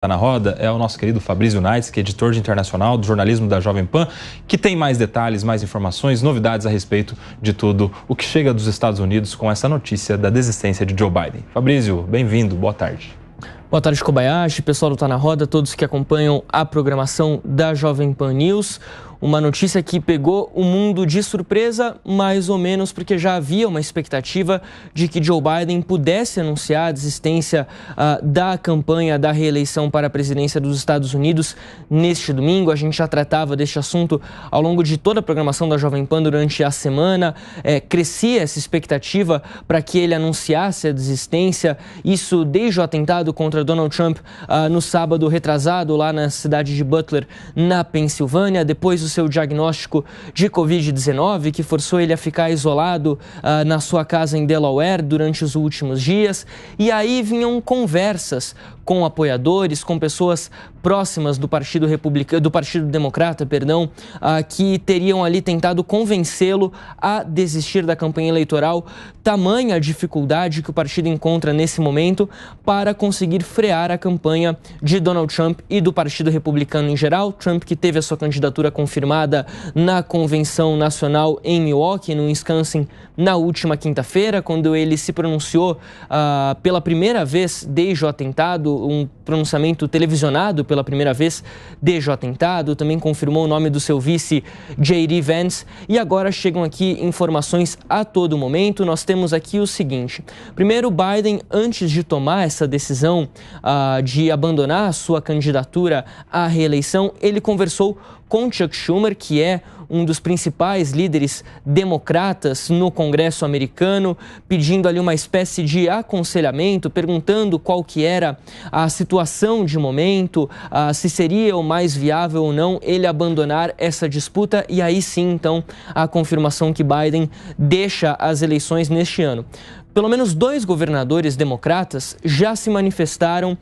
Tá na roda é o nosso querido Fabrício Naitz, que é editor de internacional do jornalismo da Jovem Pan, que tem mais detalhes, mais informações, novidades a respeito de tudo o que chega dos Estados Unidos com essa notícia da desistência de Joe Biden. Fabrício, bem-vindo, boa tarde. Boa tarde, Kobayashi, pessoal do Tá na Roda, todos que acompanham a programação da Jovem Pan News. Uma notícia que pegou o mundo de surpresa, mais ou menos, porque já havia uma expectativa de que Joe Biden pudesse anunciar a desistência da campanha da reeleição para a presidência dos Estados Unidos neste domingo. A gente já tratava deste assunto ao longo de toda a programação da Jovem Pan durante a semana. Crescia essa expectativa para que ele anunciasse a desistência, isso desde o atentado contra Donald Trump no sábado retrasado, lá na cidade de Butler, na Pensilvânia, depois do seu diagnóstico de Covid-19, que forçou ele a ficar isolado na sua casa em Delaware durante os últimos dias. E aí vinham conversas com apoiadores, com pessoas próximas do Partido Democrata, que teriam ali tentado convencê-lo a desistir da campanha eleitoral. Tamanha a dificuldade que o partido encontra nesse momento para conseguir frear a campanha de Donald Trump e do Partido Republicano em geral. Trump, que teve a sua candidatura confirmada na convenção nacional em Milwaukee, no Wisconsin, na última quinta-feira, quando ele se pronunciou pela primeira vez desde o atentado, um pronunciamento televisionado pela primeira vez desde o atentado, também confirmou o nome do seu vice, J.D. Vance, e agora chegam aqui informações a todo momento. Nós temos aqui o seguinte: primeiro, Biden, antes de tomar essa decisão de abandonar a sua candidatura à reeleição, ele conversou com Chuck Schumer, que é um dos principais líderes democratas no Congresso americano, pedindo ali uma espécie de aconselhamento, perguntando qual que era a situação de momento, se seria o mais viável ou não ele abandonar essa disputa, e aí sim, então, a confirmação que Biden deixa as eleições neste ano. Pelo menos 2 governadores democratas já se manifestaram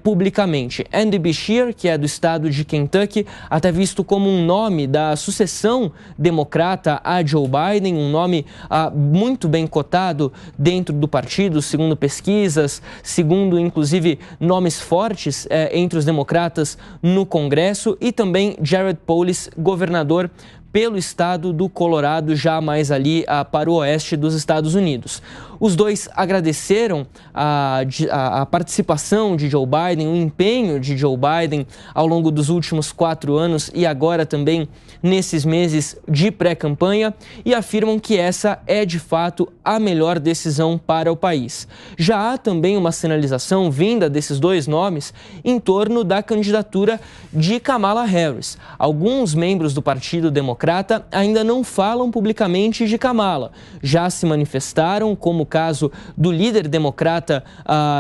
publicamente. Andy Beshear, que é do estado de Kentucky, até visto como um nome da sucessão democrata a Joe Biden, um nome muito bem cotado dentro do partido, segundo pesquisas, segundo inclusive nomes fortes entre os democratas no Congresso, e também Jared Polis, governador pelo estado do Colorado, já mais ali para o oeste dos Estados Unidos. Os dois agradeceram a participação de Joe Biden, o empenho de Joe Biden ao longo dos últimos 4 anos e agora também nesses meses de pré-campanha, e afirmam que essa é de fato a melhor decisão para o país. Já há também uma sinalização vinda desses 2 nomes em torno da candidatura de Kamala Harris. Alguns membros do Partido Democrata ainda não falam publicamente de Kamala. Já se manifestaram, como o caso do líder democrata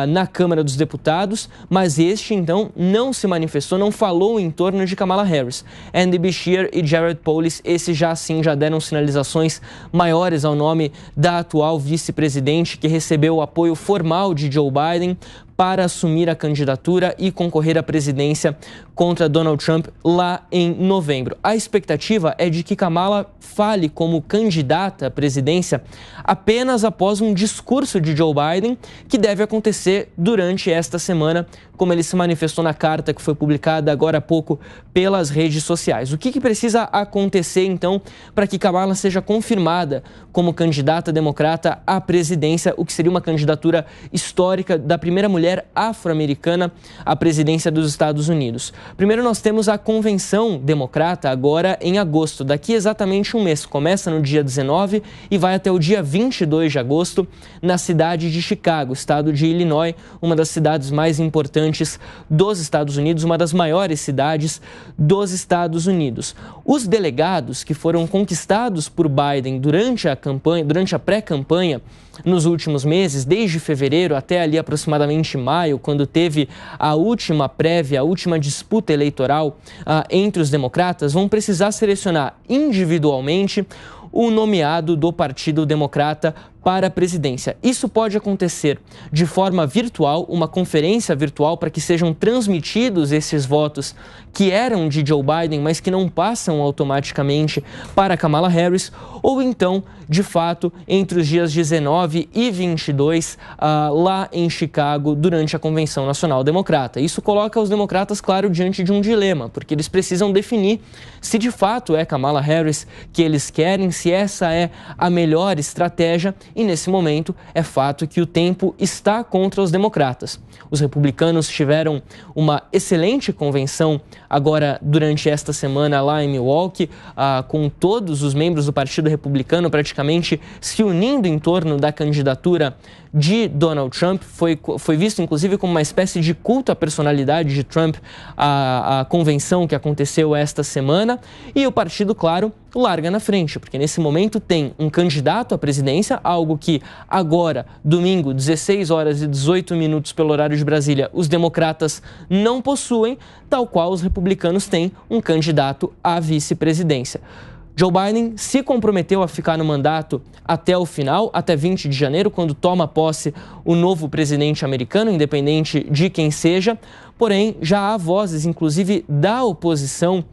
na Câmara dos Deputados, mas este então não se manifestou, não falou em torno de Kamala Harris. Andy Beshear e Jared Polis, esses já deram sinalizações maiores ao nome da atual vice-presidente, que recebeu o apoio formal de Joe Biden para assumir a candidatura e concorrer à presidência contra Donald Trump lá em novembro. A expectativa é de que Kamala fale como candidata à presidência apenas após um discurso de Joe Biden, que deve acontecer durante esta semana, como ele se manifestou na carta que foi publicada agora há pouco pelas redes sociais. O que precisa acontecer, então, para que Kamala seja confirmada como candidata democrata à presidência, o que seria uma candidatura histórica da primeira mulher afro-americana à presidência dos Estados Unidos? Primeiro, nós temos a convenção democrata agora em agosto, daqui exatamente um mês. Começa no dia 19 e vai até o dia 22 de agosto na cidade de Chicago, estado de Illinois, uma das cidades mais importantes dos Estados Unidos, uma das maiores cidades dos Estados Unidos. Os delegados que foram conquistados por Biden durante a pré-campanha nos últimos meses, desde fevereiro até ali aproximadamente maio, quando teve a última prévia, a última disputa eleitoral entre os democratas, vão precisar selecionar individualmente o nomeado do Partido Democrata para a presidência. Isso pode acontecer de forma virtual, uma conferência virtual para que sejam transmitidos esses votos que eram de Joe Biden, mas que não passam automaticamente para Kamala Harris, ou então, de fato, entre os dias 19 e 22, lá em Chicago, durante a Convenção Nacional Democrata. Isso coloca os democratas, claro, diante de um dilema, porque eles precisam definir se de fato é Kamala Harris que eles querem, se essa é a melhor estratégia, e nesse momento é fato que o tempo está contra os democratas. Os republicanos tiveram uma excelente convenção agora durante esta semana lá em Milwaukee, com todos os membros do Partido Republicano praticamente se unindo em torno da candidatura de Donald Trump. Foi visto, inclusive, como uma espécie de culto à personalidade de Trump, a convenção que aconteceu esta semana. E o partido, claro, larga na frente, porque nesse momento tem um candidato à presidência, algo que agora, domingo, 16 horas e 18 minutos pelo horário de Brasília, os democratas não possuem, tal qual os republicanos têm um candidato à vice-presidência. Joe Biden se comprometeu a ficar no mandato até o final, até 20 de janeiro, quando toma posse o novo presidente americano, independente de quem seja. Porém, já há vozes, inclusive da oposição,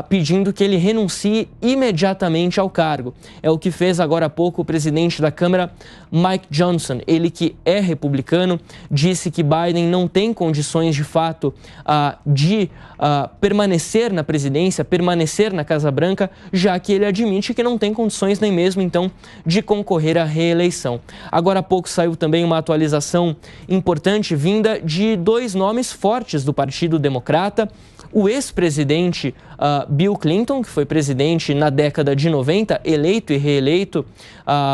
pedindo que ele renuncie imediatamente ao cargo. É o que fez agora há pouco o presidente da Câmara, Mike Johnson. Ele, que é republicano, disse que Biden não tem condições, de fato, de permanecer na presidência, permanecer na Casa Branca, já que ele admite que não tem condições nem mesmo, então, de concorrer à reeleição. Agora há pouco saiu também uma atualização importante vinda de dois nomes fortes do Partido Democrata: o ex-presidente Bill Clinton, que foi presidente na década de 90, eleito e reeleito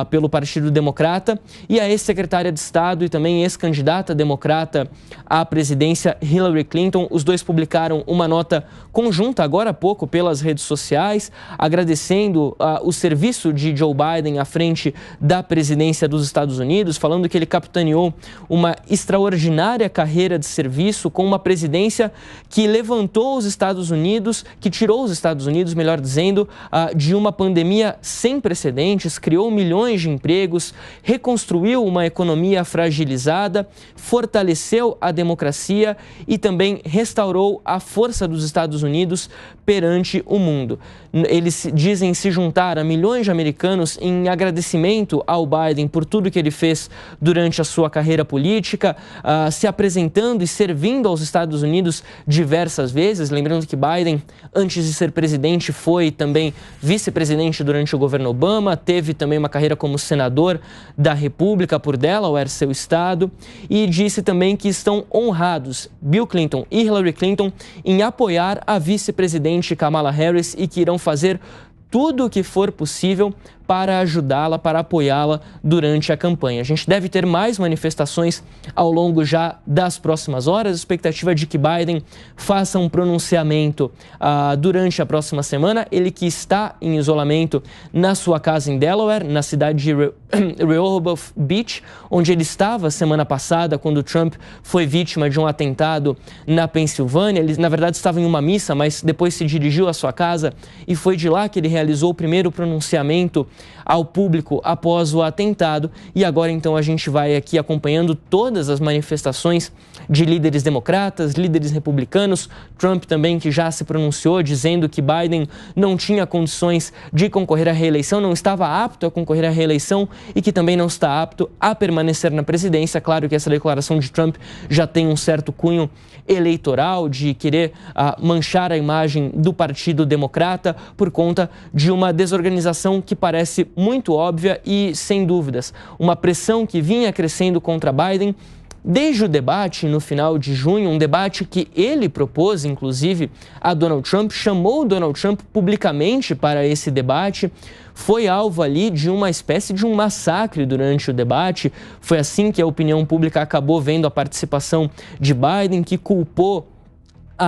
pelo Partido Democrata, e a ex-secretária de Estado e também ex-candidata democrata à presidência, Hillary Clinton. Os dois publicaram uma nota conjunta agora há pouco pelas redes sociais, agradecendo o serviço de Joe Biden à frente da presidência dos Estados Unidos, falando que ele capitaneou uma extraordinária carreira de serviço com uma presidência que levantou os Estados Unidos, que tirou os Estados Unidos, melhor dizendo, de uma pandemia sem precedentes, criou milhões de empregos, reconstruiu uma economia fragilizada, fortaleceu a democracia e também restaurou a força dos Estados Unidos perante o mundo. Eles dizem se juntar a milhões de americanos em agradecimento ao Biden por tudo que ele fez durante a sua carreira política, se apresentando e servindo aos Estados Unidos diversas vezes. Lembrando que Biden, antes de ser presidente, foi também vice-presidente durante o governo Obama, teve também uma carreira como senador da República por Delaware, seu estado, e disse também que estão honrados, Bill Clinton e Hillary Clinton, em apoiar a vice-presidente Kamala Harris e que irão fazer tudo o que for possível para ajudá-la, para apoiá-la durante a campanha. A gente deve ter mais manifestações ao longo já das próximas horas. A expectativa é de que Biden faça um pronunciamento durante a próxima semana. Ele que está em isolamento na sua casa em Delaware, na cidade de Rehoboth Beach, onde ele estava semana passada, quando Trump foi vítima de um atentado na Pensilvânia. Ele, na verdade, estava em uma missa, mas depois se dirigiu à sua casa e foi de lá que ele realizou o primeiro pronunciamento ao público após o atentado. E agora então a gente vai aqui acompanhando todas as manifestações de líderes democratas, líderes republicanos. Trump também, que já se pronunciou dizendo que Biden não tinha condições de concorrer à reeleição, não estava apto a concorrer à reeleição e que também não está apto a permanecer na presidência. Claro que essa declaração de Trump já tem um certo cunho eleitoral, de querer manchar a imagem do Partido Democrata por conta de uma desorganização que parece muito óbvia e, sem dúvidas, uma pressão que vinha crescendo contra Biden desde o debate no final de junho, um debate que ele propôs, inclusive, a Donald Trump, chamou Donald Trump publicamente para esse debate, foi alvo ali de uma espécie de um massacre durante o debate. Foi assim que a opinião pública acabou vendo a participação de Biden, que culpou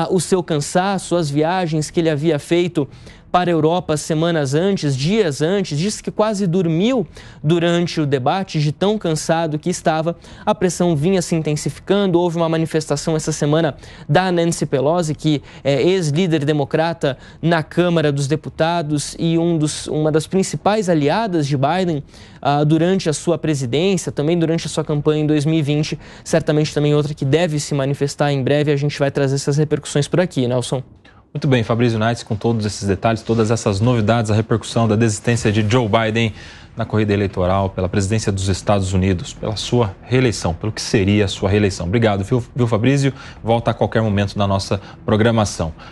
o seu cansaço, as viagens que ele havia feito para a Europa semanas antes, dias antes, disse que quase dormiu durante o debate, de tão cansado que estava. A pressão vinha se intensificando, houve uma manifestação essa semana da Nancy Pelosi, que é ex-líder democrata na Câmara dos Deputados e uma das principais aliadas de Biden durante a sua presidência, também durante a sua campanha em 2020, certamente também outra que deve se manifestar em breve. A gente vai trazer essas repercussões por aqui, Nelson. Muito bem, Fabrício Naitz, com todos esses detalhes, todas essas novidades, a repercussão da desistência de Joe Biden na corrida eleitoral pela presidência dos Estados Unidos, pela sua reeleição, pelo que seria a sua reeleição. Obrigado, viu, Fabrício? Volta a qualquer momento da nossa programação.